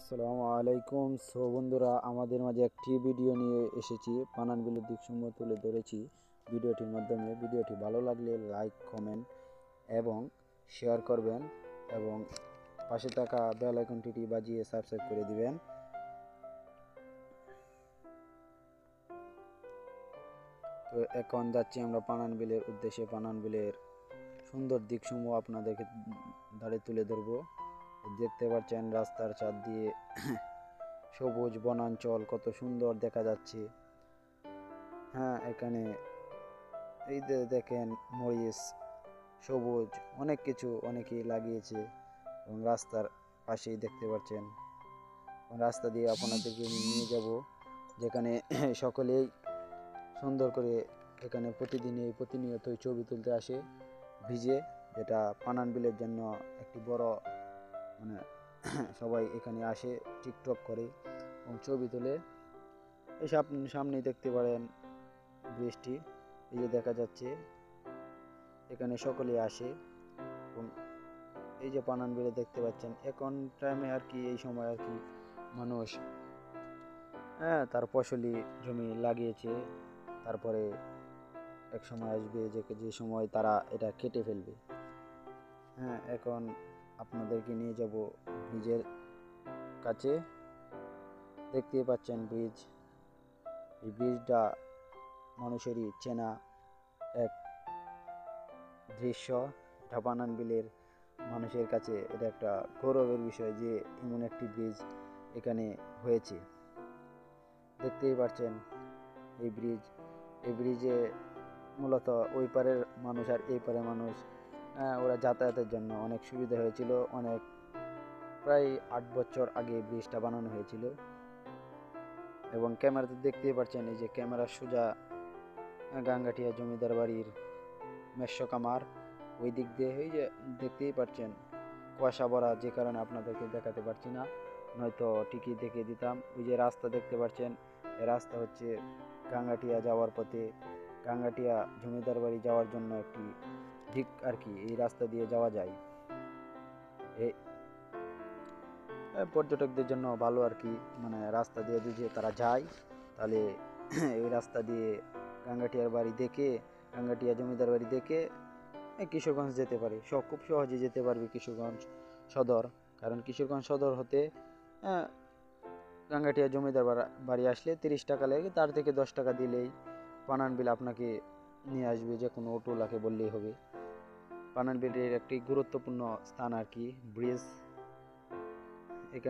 আসসালামু আলাইকুম। বন্ধুরা, আমাদের মাঝে একটি ভিডিও নিয়ে এসেছি। পানান বিলের দিকসমূহ তুলে ধরেছি ভিডিওটির মাধ্যমে। ভিডিওটি ভালো লাগলে লাইক, কমেন্ট এবং শেয়ার করবেন এবং পাশে থাকা বেল আইকনটি বাজিয়ে সাবস্ক্রাইব করে দিবেন। তো এখন যাচ্ছি আমরা পানান বিলের উদ্দেশ্যে। পানান বিলের সুন্দর দিকসমূহ আপনাদেরকে ধারে তুলে ধরবো। দেখতে পাচ্ছেন রাস্তার চার দিয়ে সবুজ বনাঞ্চল কত সুন্দর দেখা যাচ্ছে। হ্যাঁ, এখানে এই যে দেখেন মরিচ, সবুজ অনেক কিছু অনেকেই লাগিয়েছে এবং রাস্তার পাশেই দেখতে পাচ্ছেন। রাস্তা দিয়ে আপনাদেরকে নিয়ে যাব যেখানে সকলেই সুন্দর করে এখানে প্রতিনিয়তই ছবি তুলতে আসে ভিজে, যেটা পানান বিলের জন্য একটি বড় মানে সবাই এখানে আসে, টিকটক করে এবং ছবি তোলে। এই সামনেই দেখতে পারেন ব্রিজটি, এই যে দেখা যাচ্ছে, এখানে সকলেই আসে এবং এই যে পানান বিলে দেখতে পাচ্ছেন এখন টাইমে আর কি, এই সময় আর কি মানুষ তার ফসলি জমি লাগিয়েছে। তারপরে এক সময় আসবে যে সময় তারা এটা কেটে ফেলবে। এখন আপনাদেরকে নিয়ে যাব ব্রিজের কাছে। দেখতেই পাচ্ছেন ব্রিজ। এই ব্রিজটা মানুষেরই চেনা এক দৃশ্য। পানান বিলের মানুষের কাছে এটা একটা গৌরবের বিষয় যে এমন একটি ব্রিজ এখানে হয়েছে। দেখতেই পাচ্ছেন এই ব্রিজে মূলত ওই পারের মানুষ আর এই পারের মানুষ ওরা যাতায়াতের জন্য অনেক সুবিধা হয়েছিল। প্রায় 8 বছর আগে ব্রিজটা বানানো হয়েছিল এবং ক্যামেরাতে দেখতেই পাচ্ছেন, এই যে ক্যামেরা সোজা গাঙ্গাটিয়া জমিদার বাড়ির মেস্য কামার ওই দিক দিয়ে, এই যে দেখতেই পাচ্ছেন কুয়াশা ভরা, যে কারণে আপনাদেরকে দেখাতে পারছি না, নয়তো ঠিকই দেখিয়ে দিতাম। ওই যে রাস্তা দেখতে পাচ্ছেন, এই রাস্তা হচ্ছে গাঙ্গাটিয়া যাওয়ার পথে, গাঙ্গাটিয়া জমিদার বাড়ি যাওয়ার জন্য একটি দিক আর কি, এই রাস্তা দিয়ে যাওয়া যায়। এই পর্যটকদের জন্য ভালো আর কি, মানে রাস্তা দিয়ে যদি তারা যায় তাহলে এই রাস্তা দিয়ে গাঙ্গাটিয়ার বাড়ি দেখে, গাঙ্গাটিয়া জমিদার বাড়ি দেখে কিশোরগঞ্জ যেতে পারে, খুব সহজে যেতে পারবে কিশোরগঞ্জ সদর। কারণ কিশোরগঞ্জ সদর হতে গাঙ্গাটিয়া জমিদার বাড়ি আসলে 30 টাকা লাগে, তার থেকে 10 টাকা দিলেই পানান বিল আপনাকে নিয়ে আসবে, যে কোনো অটোলাকে বললেই হবে। পানান বিলের একটি গুরুত্বপূর্ণ স্থান আর কি ব্রিজ। এখানে